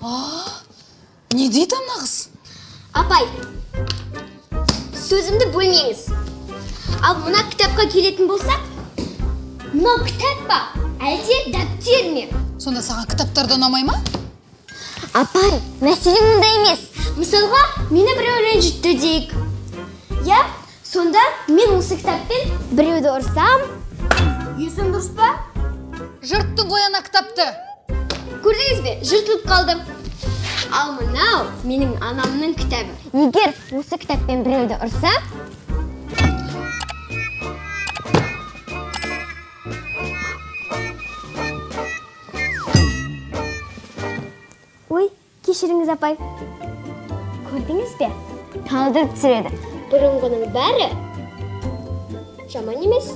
Не дейді ана қыз? Апай, сөзімді бөлмеңіз. Ал мына кітапқа келетін болсақ, мынау кітап па, әлде дәптер ме? Сонда саған кітаптарда ұнамай ма? Апай, мәселе мұнда емес. Мысалға, мені біреу ренжітті дейік. Я, сонда мен осы кітаппен біреуді ұрсам, есім дұрыс па? Жырттың ғой ана кітапты. Көрдіңіз бе, жыртылып қалдым. Ал мынау менің анамның кітабы. Егер осы кітаппен біреуді ұрса, ой, кешіріңіз апай. Көрдіңіз бе? Талдырып түсіреді. Бұрынғының бәрі жаман емес.